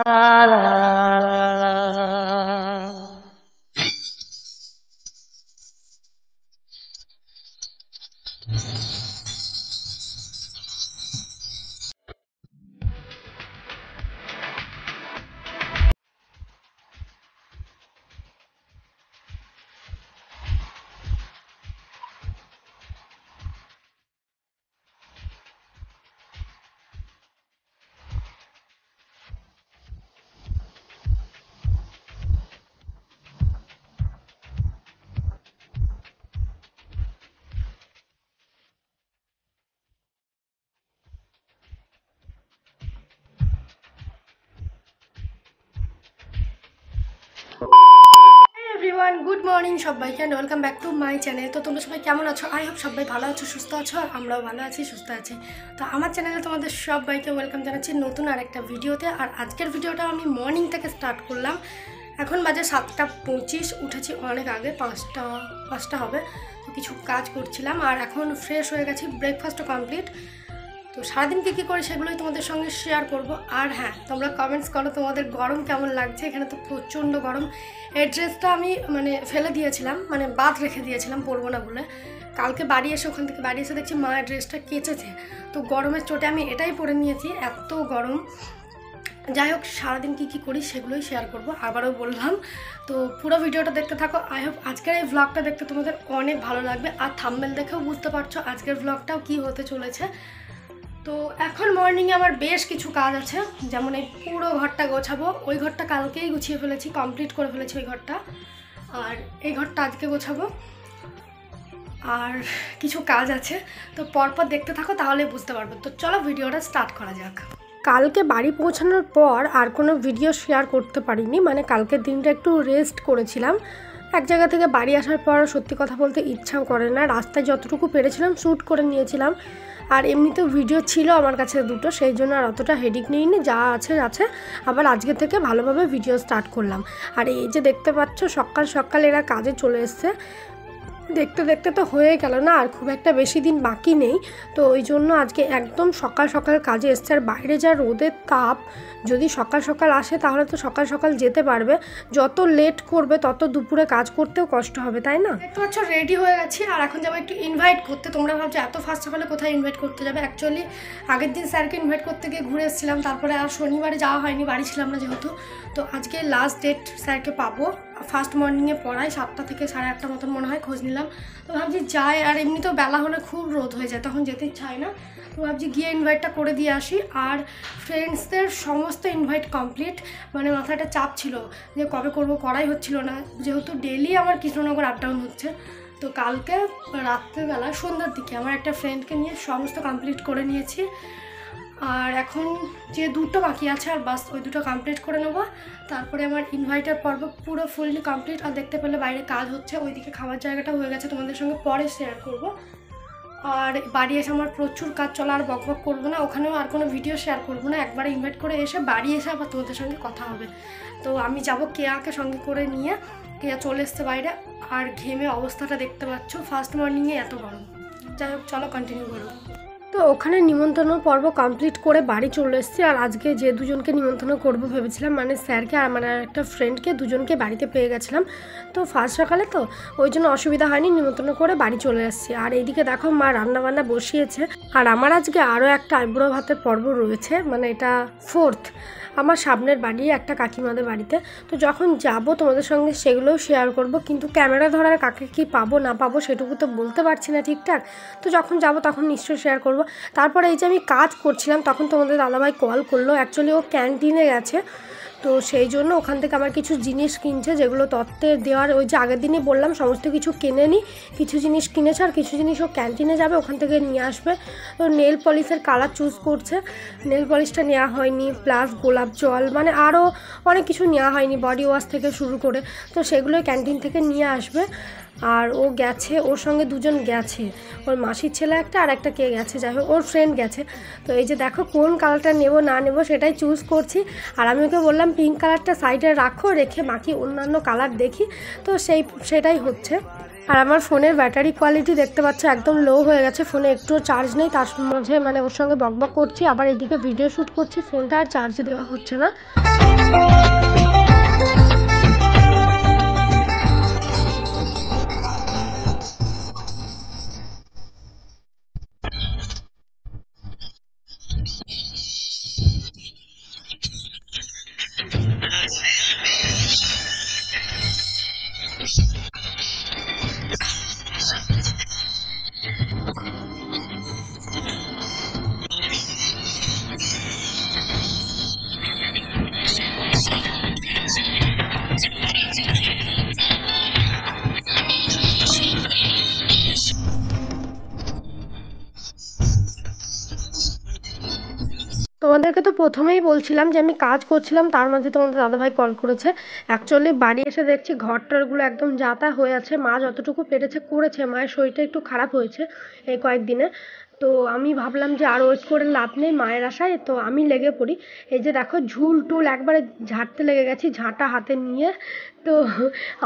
La, la, la, la, la. Everyone, good morning সবাইকে and welcome back to my channel. তো তোমরা সবাই কেমন আছো? আই হোপ সবাই ভালো আছো, সুস্থ আছো, আর আমরাও ভালো আছি, সুস্থ আছি। তো আমার চ্যানেলে তোমাদের সবাইকে ওয়েলকাম জানাচ্ছি নতুন আর একটা ভিডিওতে। আর আজকের ভিডিওটা আমি মর্নিং থেকে স্টার্ট করলাম। এখন বাজে 7:25, উঠেছি অনেক আগে, পাঁচটা হবে। তো কিছু কাজ করছিলাম আর এখন ফ্রেশ হয়ে গেছি, ব্রেকফাস্টও কমপ্লিট। তো সারাদিন কী করি সেগুলোই তোমাদের সঙ্গে শেয়ার করব। আর হ্যাঁ, তোমরা কমেন্টস করো তোমাদের গরম কেমন লাগছে। এখানে তো প্রচণ্ড গরম। এই ড্রেসটা আমি ফেলে দিয়েছিলাম, বাদ রেখে দিয়েছিলাম, পরবো না বলে। কালকে বাড়ি এসে ওখান থেকে বাড়ি এসে দেখছি মায়ের ড্রেসটা কেচেছে। তো গরমের চোটে আমি এটাই পরে নিয়েছি, এত গরম। যাই হোক, সারাদিন কী করি সেগুলোই শেয়ার করব, আবারও বললাম। তো পুরো ভিডিওটা দেখতে থাকো। আই হোপ আজকের এই ভ্লগটা দেখতে তোমাদের অনেক ভালো লাগবে। আর থাম্বনেল দেখেও বুঝতে পারছো আজকের ভ্লগটাও কী হতে চলেছে। তো এখন মর্নিংয়ে আমার বেশ কিছু কাজ আছে, যেমন এই পুরো ঘরটা গোছাবো। ওই ঘরটা কালকেই গুছিয়ে ফেলেছি, কমপ্লিট করে ফেলেছি ওই ঘরটা। আর এই ঘরটা আজকে গোছাবো। আর কিছু কাজ আছে, তো পরপর দেখতে থাকো, তাহলে বুঝতে পারবো। তো চলো ভিডিওটা স্টার্ট করা যাক। কালকে বাড়ি পৌঁছানোর পর আর কোনো ভিডিও শেয়ার করতে পারিনি, কালকের দিনটা একটু রেস্ট করেছিলাম। এক জায়গা থেকে বাড়ি আসার পর সত্যি কথা বলতে ইচ্ছাও করে না, রাস্তায় যতটুকু পেরেছিলাম শ্যুট করে নিয়েছিলাম। আর এমনিতেও ভিডিও ছিল আমার কাছে দুটো, সেই জন্য আর অতটা হেডিক নিইনি, যা আছে আছে। আবার আজকে থেকে ভালোভাবে ভিডিও স্টার্ট করলাম। আর এই যে দেখতে পাচ্ছ, সকাল সকাল এরা কাজে চলে এসছে। দেখতে দেখতে তো হয়ে গেল না, আর খুব একটা বেশি দিন বাকি নেই। তো ওই জন্য আজকে একদম সকাল সকাল কাজে এসছে। আর বাইরে যা রোদের তাপ, যদি সকাল সকাল আসে তাহলে তো সকাল সকাল যেতে পারবে। যত লেট করবে তত দুপুরে কাজ করতেও কষ্ট হবে, তাই না? দেখতে পাচ্ছ রেডি হয়ে গেছি, আর এখন যাবো একটু ইনভাইট করতে। তোমরা ভাবছো এত ফার্স্ট সকালে কোথায় ইনভাইট করতে যাবে। অ্যাকচুয়ালি আগের দিন স্যারকে ইনভাইট করতে গিয়ে ঘুরে এসেছিলাম, তারপরে আর শনিবারে যাওয়া হয়নি, বাড়ি ছিলাম না যেহেতু। তো আজকে লাস্ট ডেট, স্যারকে পাবো। ফার্স্ট মর্নিংয়ে পড়ায় 7টা থেকে 8:30 মতন মনে হয়, খোঁজ নিলাম। তো ভাবছি যাই, আর এমনিতেও বেলা হলে খুব রোদ হয়ে যায়, তখন যেতে চাই না। তো ভাবছি গিয়ে ইনভাইটটা করে দিয়ে আসি। আর ফ্রেন্ডসদের সমস্ত ইনভাইট কমপ্লিট। মাথাটা চাপ ছিল যে কবে করব, করাই হচ্ছিল না, যেহেতু ডেলি আমার কৃষ্ণনগর আপ ডাউন হচ্ছে। তো কালকে রাত্রেবেলা সন্ধ্যার দিকে আমার একটা ফ্রেন্ডকে নিয়ে সমস্ত কমপ্লিট করে নিয়েছি। আর এখন যে দুটো বাকি আছে, আর বাস ওই দুটো কমপ্লিট করে নেবো। তারপরে আমার ইনভাইটার পর্ব পুরো ফুললি কমপ্লিট। আর দেখতে পেলে বাইরে কাজ হচ্ছে, ওইদিকে খাবার জায়গাটা হয়ে গেছে, তোমাদের সঙ্গে পরে শেয়ার করব। আর বাড়ি এসে আমার প্রচুর কাজ চলা, আর বক বক করবো না, ওখানেও আর কোনো ভিডিও শেয়ার করবো না। একবারে ইনভাইট করে এসে বাড়ি এসে আবার তোমাদের সঙ্গে কথা হবে। তো আমি যাব কেয়াকে সঙ্গে করে নিয়ে। কেয়া চলে এসছে বাইরে, আর ঘেমে অবস্থাটা দেখতে পাচ্ছ, ফার্স্ট মর্নিংয়ে এত গরম। যাই হোক, চলো কন্টিনিউ করো। তো ওখানে নিমন্ত্রণ পর্ব কমপ্লিট করে বাড়ি চলে এসেছি। আর আজকে যে দুজনকে নিমন্ত্রণ করবো ভেবেছিলাম, স্যারকে আর আমার একটা ফ্রেন্ডকে, দুজনকে বাড়িতে পেয়ে গেছিলাম। তো ফার্স্ট সকালে তো ওই জন্য অসুবিধা হয়নি, নিমন্ত্রণ করে বাড়ি চলে এসেছি। আর এইদিকে দেখো মা রান্নাবান্না বসিয়েছে। আর আমার আজকে আরও একটা আইবুড়ো ভাতের পর্ব রয়েছে, এটা 4th। আমার সামনের বাড়ি একটা কাকিমাদের বাড়িতে। তো যখন যাব তোমাদের সঙ্গে সেগুলোও শেয়ার করব, কিন্তু ক্যামেরা ধরার কাকে কি পাবো না পাবো সেটুকু তো বলতে পারছি না ঠিকঠাক। তো যখন যাব তখন নিশ্চয়ই শেয়ার করব। তারপরে এই যে আমি কাজ করছিলাম, তখন তোমাদের দাদাভাই কল করলো। অ্যাকচুয়ালি ও ক্যান্টিনে গেছে, তো সেই জন্য ওখান থেকে আমার কিছু জিনিস কিনছে, যেগুলো তত্ত্বে দেওয়ার। ওই যে আগের দিনই বললাম সমস্ত কিছু কিনে নিই, কিছু জিনিস কিনেছে, আর কিছু জিনিস ও ক্যান্টিনে যাবে, ওখান থেকে নিয়ে আসবে। তো নেল পলিশের কালার চুজ করছে, নেল পলিশটা নেওয়া হয়নি, প্লাস গোলাপ জল, আরও অনেক কিছু নেওয়া হয়নি, বডি ওয়াশ থেকে শুরু করে। তো সেগুলোই ক্যান্টিন থেকে নিয়ে আসবে। আর ও গেছে, ওর সঙ্গে দুজন গেছে, ওর মাসির ছেলে একটা, আর একটা কে গেছে, যাই হোক ওর ফ্রেন্ড গেছে। তো এই যে দেখো কোন কালারটা নেব না নেব সেটাই চুজ করছি। আর আমি ওকে বললাম পিঙ্ক কালারটা সাইডে রাখো, রেখে বাকি অন্যান্য কালার দেখি। তো সেটাই হচ্ছে। আর আমার ফোনের ব্যাটারি কোয়ালিটি দেখতে পাচ্ছ একদম লো হয়ে গেছে, ফোনে একটুও চার্জ নেই। তার মাঝে মানে ওর সঙ্গে বকবক করছি, আবার এদিকে ভিডিও শ্যুট করছি, ফোনটা আর চার্জে দেওয়া হচ্ছে না। তোমাদেরকে তো প্রথমেই বলছিলাম যে আমি কাজ করছিলাম, তার মাঝে তোমাদের দাদাভাই কল করেছে। অ্যাকচুয়ালি বাড়ি এসে দেখছি ঘরটারগুলো একদম যাতা হয়ে আছে। মা যতটুকু পেরেছে করেছে, মায়ের শরীরটা একটু খারাপ হয়েছে এই কয়েকদিনে। তো আমি ভাবলাম যে আর ওয়েট করে লাভ নেই মায়ের আশায়, তো আমি লেগে পড়ি। এই যে দেখো ঝুল টুল একবারে ঝাড়তে লেগে গেছি, ঝাঁটা হাতে নিয়ে। তো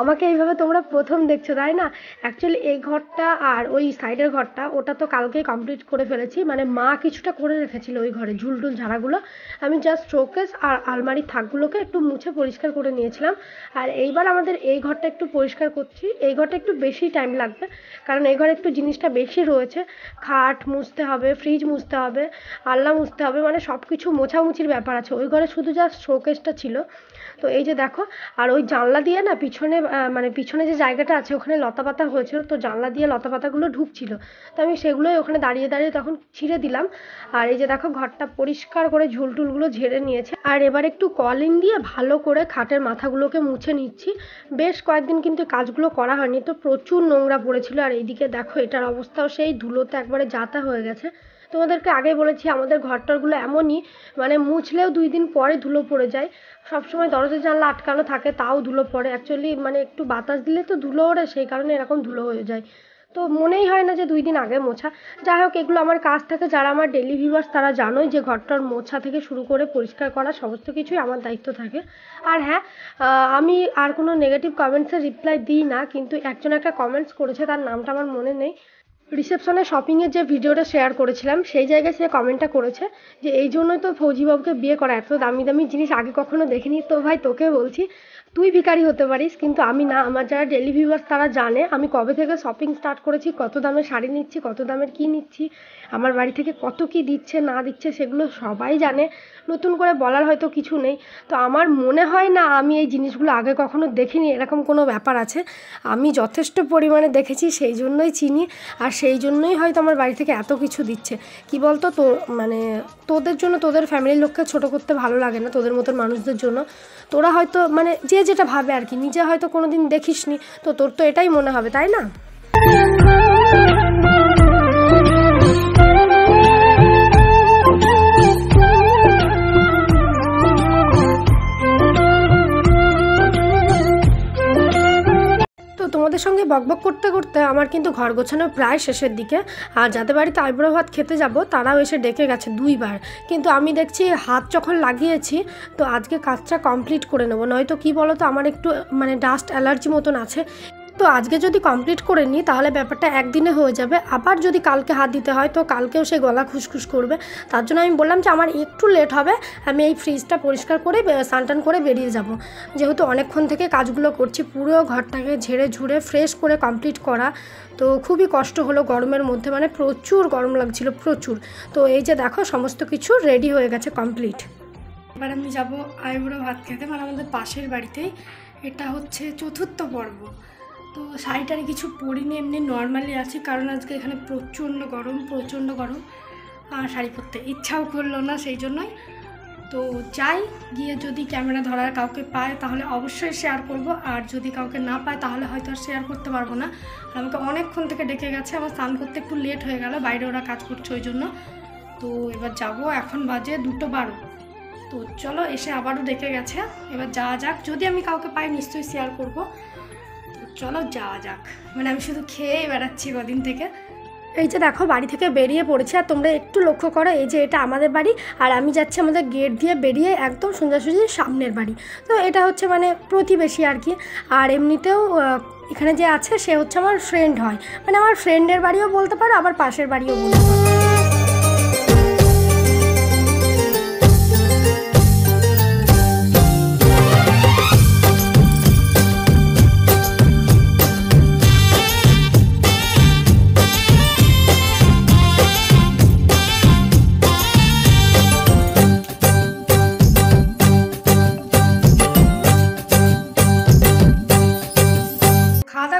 আমাকে এইভাবে তোমরা প্রথম দেখছো তাই না? অ্যাকচুয়ালি এই ঘরটা আর ওই সাইডের ঘরটা ওটা তো কালকেই কমপ্লিট করে ফেলেছি। মানে মা কিছুটা করে রেখেছিল ওই ঘরে ঝুল টুল ঝাড়াগুলো, আমি জাস্ট শোকেস আর আলমারির থাকগুলোকে একটু মুছে পরিষ্কার করে নিয়েছিলাম। আর এইবার আমাদের এই ঘরটা একটু পরিষ্কার করছি। এই ঘরটা একটু বেশি টাইম লাগবে, কারণ এই ঘরে একটু জিনিসটা বেশি রয়েছে। খাট মুছতে হবে, ফ্রিজ মুছতে হবে, আলনা মুছতে হবে, মানে সব কিছু মোছামুছির ব্যাপার আছে। ওই ঘরে শুধু জাস্ট শোকেসটা ছিল। তো এই যে দেখো, আর ওই জানলা দিয়ে না পিছনে মানে পিছনে যে জায়গাটা আছে ওখানে লতাপাতা হয়েছিল, তো জানলা দিয়ে লতাপাতাগুলো ঢুকছিল, তো আমি সেগুলোই ওখানে দাঁড়িয়ে দাঁড়িয়ে তখন ছিঁড়ে দিলাম। আর এই যে দেখো ঘরটা পরিষ্কার করে ঝুলটুলগুলো ঝেড়ে নিয়েছে। আর এবার একটু কলিং দিয়ে ভালো করে খাটের মাথাগুলোকে মুছে নিচ্ছি। বেশ কয়েকদিন কিন্তু কাজগুলো করা হয়নি, তো প্রচুর নোংরা পড়েছিল। আর এইদিকে দেখো এটার অবস্থাও সেই ধুলোতে একবারে যাতা হয়ে গেছে। তোমাদেরকে আগে বলেছি আমাদের ঘরটারগুলো এমনই, মানে মুছলেও 2 দিন পরে ধুলো পড়ে যায়। সবসময় দরজা জানলা আটকানো থাকে তাও ধুলো পড়ে। অ্যাকচুয়ালি মানে একটু বাতাস দিলে তো ধুলো ওড়ে, সেই কারণে এরকম ধুলো হয়ে যায়। তো মনেই হয় না যে 2 দিন আগে মোছা। যাই হোক, এগুলো আমার কাজ থাকে। যারা আমার ডেলি ভিউয়ার্স তারা জানোই যে ঘরটার মোছা থেকে শুরু করে পরিষ্কার করা সমস্ত কিছুই আমার দায়িত্ব থাকে। আর হ্যাঁ, আমি আর কোনো নেগেটিভ কমেন্টসের রিপ্লাই দিই না, কিন্তু একজন একটা কমেন্টস করেছে, তার নামটা আমার মনে নেই। রিসেপশনে শপিংয়ের যে ভিডিওটা শেয়ার করেছিলাম সেই জায়গায় সে কমেন্টটা করেছে যে এই জন্যই তো ফৌজিবাবুকে বিয়ে করা, এত দামি দামি জিনিস আগে কখনো দেখিনি। তো ভাই তোকে বলছি, তুই ভিখারি হতে পারিস কিন্তু আমি না। আমার যারা ডেলি ভিউয়ার্স তারা জানে আমি কবে থেকে শপিং স্টার্ট করেছি, কত দামের শাড়ি নিচ্ছি, কত দামের কী নিচ্ছি, আমার বাড়ি থেকে কত কী দিচ্ছে না দিচ্ছে সেগুলো সবাই জানে। নতুন করে বলার হয়তো কিছু নেই। তো আমার মনে হয় না আমি এই জিনিসগুলো আগে কখনো দেখিনি, এরকম কোনো ব্যাপার আছে। আমি যথেষ্ট পরিমাণে দেখেছি, সেই জন্যই চিনি। আর সেই জন্যই হয়তো আমার বাড়ি থেকে এত কিছু দিচ্ছে। কি বলতো, তো মানে তোদের জন্য, তোদের ফ্যামিলির লোককে ছোট করতে ভালো লাগে না, তোদের মতন মানুষদের জন্য। তোরা হয়তো মানে যে যেটা ভাবে আর কি, নিজে হয়তো কোনো দিন দেখিসনি, তো তোর তো এটাই মনে হবে তাই না? তোমাদের সঙ্গে বকবক করতে করতে আমার কিন্তু ঘর গোছানো প্রায় শেষের দিকে। আর যাদের বাড়িতে আইবুড়ো ভাত খেতে যাব তারাও এসে ডেকে গেছে 2 বার, কিন্তু আমি দেখছি হাত যখন লাগিয়েছি তো আজকে কাজটা কমপ্লিট করে নেবো। নয়তো কি বলো তো, আমার একটু মানে ডাস্ট অ্যালার্জি মতন আছে। তো আজকে যদি কমপ্লিট করে নিই তাহলে ব্যাপারটা একদিনে হয়ে যাবে। আবার যদি কালকে হাত দিতে হয় তো কালকেও সে গলা খুসখুস করবে। তার জন্য আমি বললাম যে আমার একটু লেট হবে, আমি এই ফ্রিজটা পরিষ্কার করে স্নান করে বেরিয়ে যাব। যেহেতু অনেকক্ষণ থেকে কাজগুলো করছি, পুরো ঘরটাকে ঝেড়ে ঝুড়ে ফ্রেশ করে কমপ্লিট করা, তো খুবই কষ্ট হলো গরমের মধ্যে, মানে প্রচুর গরম লাগছিল প্রচুর। তো এই যে দেখো সমস্ত কিছু রেডি হয়ে গেছে কমপ্লিট। এবার আমি যাব আইবুড়ো ভাত খেতে, মানে আমাদের পাশের বাড়িতেই। এটা হচ্ছে 4র্থ পর্ব। তো শাড়িটারে কিছু পরিনি, এমনি নর্মালি আছি, কারণ আজকে এখানে প্রচণ্ড গরম আর শাড়ি পরতে ইচ্ছাও করলো না, সেই জন্যই। তো যাই, গিয়ে যদি ক্যামেরা ধরার কাউকে পায় তাহলে অবশ্যই শেয়ার করব, আর যদি কাউকে না পায় তাহলে হয়তো আর শেয়ার করতে পারবো না। আমাকে অনেকক্ষণ থেকে ডেকে গেছে, আমার স্নান করতে একটু লেট হয়ে গেল, বাইরে ওরা কাজ করছে ওই জন্য। তো এবার যাব, এখন বাজে 2:12। তো চলো, এসে আবারও ডেকে গেছে, এবার যাওয়া যাক। যদি আমি কাউকে পাই নিশ্চয়ই শেয়ার করব। চলো যাওয়া যাক। মানে আমি শুধু খেয়েই বেড়াচ্ছি কদিন থেকে। এই যে দেখো বাড়ি থেকে বেরিয়ে পড়েছি, আর তোমরা একটু লক্ষ্য করো, এই যে এটা আমাদের বাড়ি, আর আমি যাচ্ছি আমাদের গেট দিয়ে বেরিয়ে একদম সোজাসুজি সামনের বাড়ি। তো এটা হচ্ছে মানে প্রতিবেশী আর কি। আর এমনিতেও এখানে যে আছে সে হচ্ছে আমার ফ্রেন্ড হয়, মানে আমার ফ্রেন্ডের বাড়িও বলতে পারো, আবার পাশের বাড়িও বলতে পারো।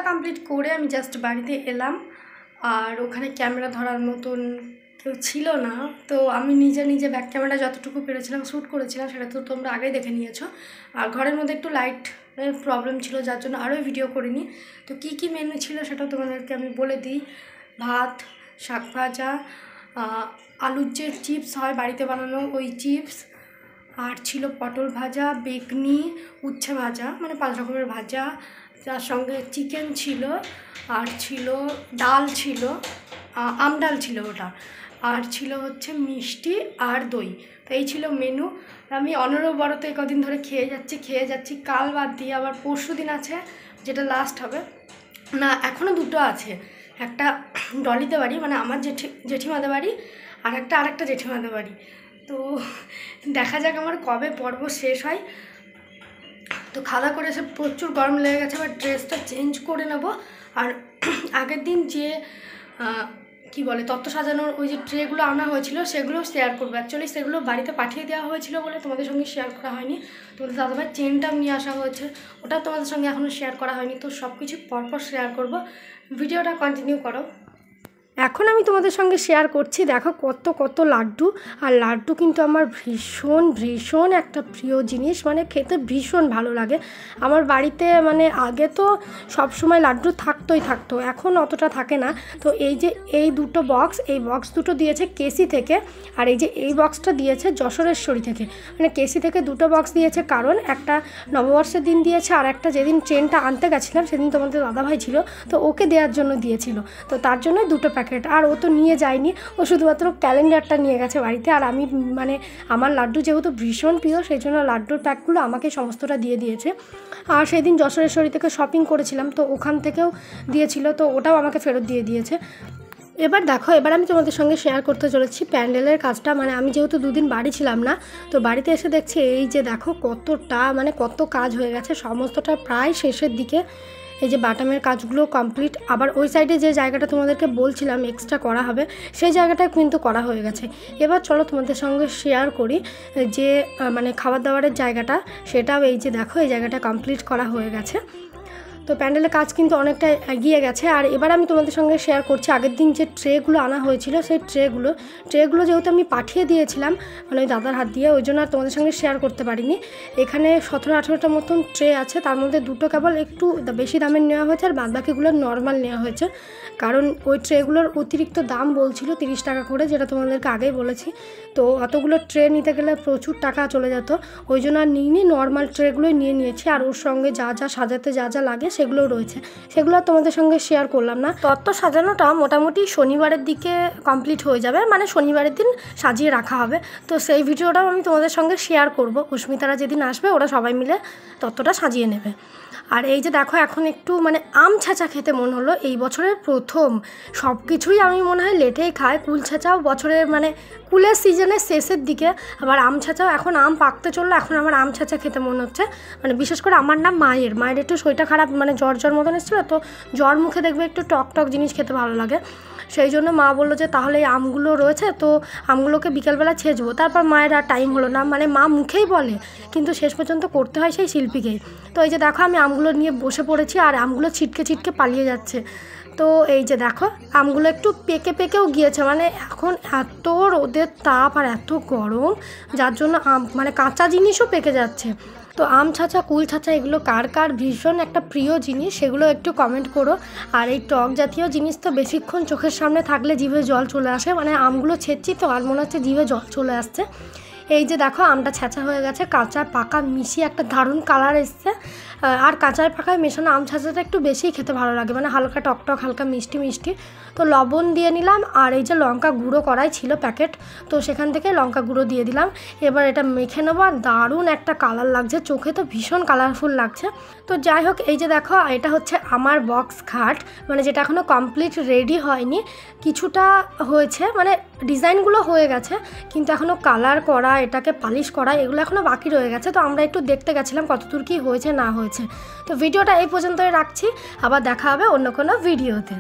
কমপ্লিট করে আমি জাস্ট বাড়িতে এলাম, আর ওখানে ক্যামেরা ধরার মতন কেউ ছিল না, তো আমি নিজে ব্যাক ক্যামেরা যতটুকু পেরেছিলাম শ্যুট করেছিলাম, সেটা তো তোমরা আগেই দেখে নিয়েছো। আর ঘরের মধ্যে একটু লাইটের প্রবলেম ছিল, যার জন্য আরও ভিডিও করিনি। তো কি মেনু ছিল সেটা তোমাদেরকে আমি বলে দিই। ভাত, শাক ভাজা, আলুর যে চিপস হয় বাড়িতে বানানো ওই চিপস, আর ছিল পটল ভাজা, বেগনি, উচ্ছে ভাজা, মানে 5 রকমের ভাজা, তার সঙ্গে চিকেন ছিল, আর ছিল ডাল ছিল, আমডাল ছিল ওটা, আর ছিল হচ্ছে মিষ্টি আর দই। তো এই ছিল মেনু। আমি অনবরত কদিন ধরে খেয়ে যাচ্ছি। কাল বাদ দিয়ে আবার পরশু দিন আছে, যেটা লাস্ট হবে না, এখনও 2টো আছে। একটা ডলিতে বাড়ি, মানে আমার জেঠিমাদের বাড়ি, আর আরেকটা জেঠিমাদের বাড়ি। তো দেখা যাক আমার কবে পর্ব শেষ হয়। তো খাওয়া করে এসে প্রচুর গরম লেগে গেছে, এবার ড্রেসটা চেঞ্জ করে নেব। আর আগের দিন যে কি বলে তত্ত্ব সাজানোর ওই যে ট্রেগুলো আনা হয়েছিল সেগুলো শেয়ার করবো। অ্যাকচুয়ালি সেগুলো বাড়িতে পাঠিয়ে দেওয়া হয়েছিল বলে তোমাদের সঙ্গে শেয়ার করা হয়নি। তোমাদের দাদাভাই চেনটা নিয়ে আসা হয়েছে, ওটা তোমাদের সঙ্গে এখনও শেয়ার করা হয়নি। তো সব কিছু পরপর শেয়ার করব, ভিডিওটা কন্টিনিউ করো। এখন আমি তোমাদের সঙ্গে শেয়ার করছি, দেখো কত লাড্ডু। আর লাড্ডু কিন্তু আমার ভীষণ একটা প্রিয় জিনিস, মানে খেতে ভীষণ ভালো লাগে। আমার বাড়িতে মানে আগে তো সব সময় লাড্ডু থাকতো, এখন অতটা থাকে না। তো এই দুটো বক্স, এই বক্স দুটো দিয়েছে কেসি থেকে, আর এই বক্সটা দিয়েছে যশোরেশ্বরী থেকে। মানে কেসি থেকে 2টো বক্স দিয়েছে, কারণ একটা নববর্ষের দিন দিয়েছে, আর একটা যেদিন ট্রেনটা আনতে গেছিলাম সেদিন তোমাদের দাদাভাই ছিল, তো ওকে দেওয়ার জন্য দিয়েছিল। তো তার জন্য 2টো প্যাকেট। আর ও তো নিয়ে যায়নি, ও শুধুমাত্র ক্যালেন্ডারটা নিয়ে গেছে বাড়িতে। আর আমি মানে আমার লাড্ডু যেহেতু ভীষণ প্রিয়, সেই জন্য লাড্ডুর প্যাকগুলো আমাকে সমস্তটা দিয়ে দিয়েছে। আর সেই দিন যশোরেশ্বরী থেকে শপিং করেছিলাম, তো ওখান থেকেও দিয়েছিল, তো ওটাও আমাকে ফেরত দিয়ে দিয়েছে। এবার দেখো, এবার আমি তোমাদের সঙ্গে শেয়ার করতে চলেছি প্যান্ডেলের কাজটা। মানে আমি যেহেতু 2 দিন বাড়ি ছিলাম না, তো বাড়িতে এসে দেখছি এই যে দেখো কত কাজ হয়ে গেছে, সমস্তটা প্রায় শেষের দিকে। এই যে বাটামের কাজগুলো কমপ্লিট। আবার ওই সাইডে যে জায়গাটা তোমাদেরকে বলছিলাম এক্সট্রা করা হবে, সেই জায়গাটা কিন্তু করা হয়ে গেছে। এবার চলো তোমাদের সঙ্গে শেয়ার করি যে মানে খাবার দাবারের জায়গাটা, সেটাও এই যে দেখো এই জায়গাটা কমপ্লিট করা হয়ে গেছে। তো প্যান্ডেলের কাজ কিন্তু অনেকটা এগিয়ে গেছে। আর এবার আমি তোমাদের সঙ্গে শেয়ার করছি আগের দিন যে ট্রেগুলো আনা হয়েছিল, সেই ট্রেগুলো যেহেতু আমি পাঠিয়ে দিয়েছিলাম মানে ওই দাদার হাত দিয়ে, ওই জন্য আর তোমাদের সঙ্গে শেয়ার করতে পারিনি। এখানে 17-18টা মতন ট্রে আছে, তার মধ্যে 2টো কেবল একটু বেশি দামের নেওয়া হয়েছে, আর বাদবাকিগুলো নর্মাল নেওয়া হয়েছে। কারণ ওই ট্রেগুলোর অতিরিক্ত দাম বলছিল 30 টাকা করে, যেটা তোমাদেরকে আগেই বলেছি। তো অতগুলো ট্রে নিতে গেলে প্রচুর টাকা চলে যেত, ওই জন্য আর নিইনি, নর্মাল ট্রেগুলোই নিয়েছি। আর ওর সঙ্গে যা সাজাতে যা লাগে সেগুলোও রয়েছে, সেগুলো তোমাদের সঙ্গে শেয়ার করলাম না। তত্ত্ব সাজানোটা মোটামুটি শনিবারের দিকে কমপ্লিট হয়ে যাবে, মানে শনিবারের দিন সাজিয়ে রাখা হবে। তো সেই ভিডিওটাও আমি তোমাদের সঙ্গে শেয়ার করব। কুস্মিতারা যেদিন আসবে ওরা সবাই মিলে তত্ত্বটা সাজিয়ে নেবে। আর এই যে দেখো, এখন একটু মানে আম ছাঁচা খেতে মন হলো, এই বছরের প্রথম। সব কিছুই আমি মনে হয় লেটেই খাই, কুল ছাঁচাও বছরের মানে কুলের সিজনের শেষের দিকে, আবার আম ছাঁচাও। এখন আম পাকতে চললো, এখন আমার আম ছাঁচা খেতে মন হচ্ছে। মানে বিশেষ করে আমার না মায়ের একটু শরীরটা খারাপ, মানে জ্বর মতন এসেছিলো, তো জ্বর মুখে দেখবে একটু টক জিনিস খেতে ভালো লাগে। সেই জন্য মা বললো যে তাহলে এই আমগুলো রয়েছে, তো আমগুলোকে বিকেলবেলা ছেঁচবো। তারপর মায়ের আর টাইম হলো না, মানে মা মুখেই বলে কিন্তু শেষ পর্যন্ত করতে হয় সেই শিল্পীকেই। তো এই যে দেখো, আমি আমগুলো নিয়ে বসে পড়েছি, আর আমগুলো ছিটকে পালিয়ে যাচ্ছে। তো এই যে দেখো, আমগুলো একটু পেকেও গিয়েছে, মানে এখন এত রোদের তাপ আর এত গরম, যার জন্য মানে কাঁচা জিনিসও পেকে যাচ্ছে। তো আম ছাঁচা, কুল ছাঁচা এগুলো কার ভীষণ একটা প্রিয় জিনিস, সেগুলো একটু কমেন্ট করো। আর এই টক জাতীয় জিনিস তো বেশিক্ষণ চোখের সামনে থাকলে জিভে জল চলে আসে, মানে আমগুলো ছেঁচছি তো আর মনে হচ্ছে জিভে জল চলে আসছে। এই যে দেখো আমটা ছেঁচা হয়ে গেছে, কাঁচা পাকা মিশিয়ে একটা দারুণ কালার এসছে। আর কাঁচায় পাকায় মেশানো আম ছাঁচাটা একটু বেশিই খেতে ভালো লাগে, মানে হালকা টকটক হালকা মিষ্টি মিষ্টি। তো লবণ দিয়ে নিলাম, আর এই যে লঙ্কা গুঁড়ো করাই ছিল প্যাকেট, তো সেখান থেকে লঙ্কা গুঁড়ো দিয়ে দিলাম। এবার এটা মেখে নেবো, আর দারুণ একটা কালার লাগছে, চোখে তো ভীষণ কালারফুল লাগছে। তো যাই হোক, এই যে দেখো এটা হচ্ছে আমার বক্স খাট, মানে যেটা এখনও কমপ্লিট রেডি হয়নি, কিছুটা হয়েছে, মানে ডিজাইনগুলো হয়ে গেছে, কিন্তু এখনও কালার করা, এটাকে পালিশ করা, এগুলো এখনও বাকি রয়ে গেছে। তো আমরা একটু দেখতে গেছিলাম কতদূর কী হয়েছে না হয়েছে। তো ভিডিওটা এই পর্যন্তই রাখছি, আবার দেখা হবে অন্য কোনো ভিডিওতে।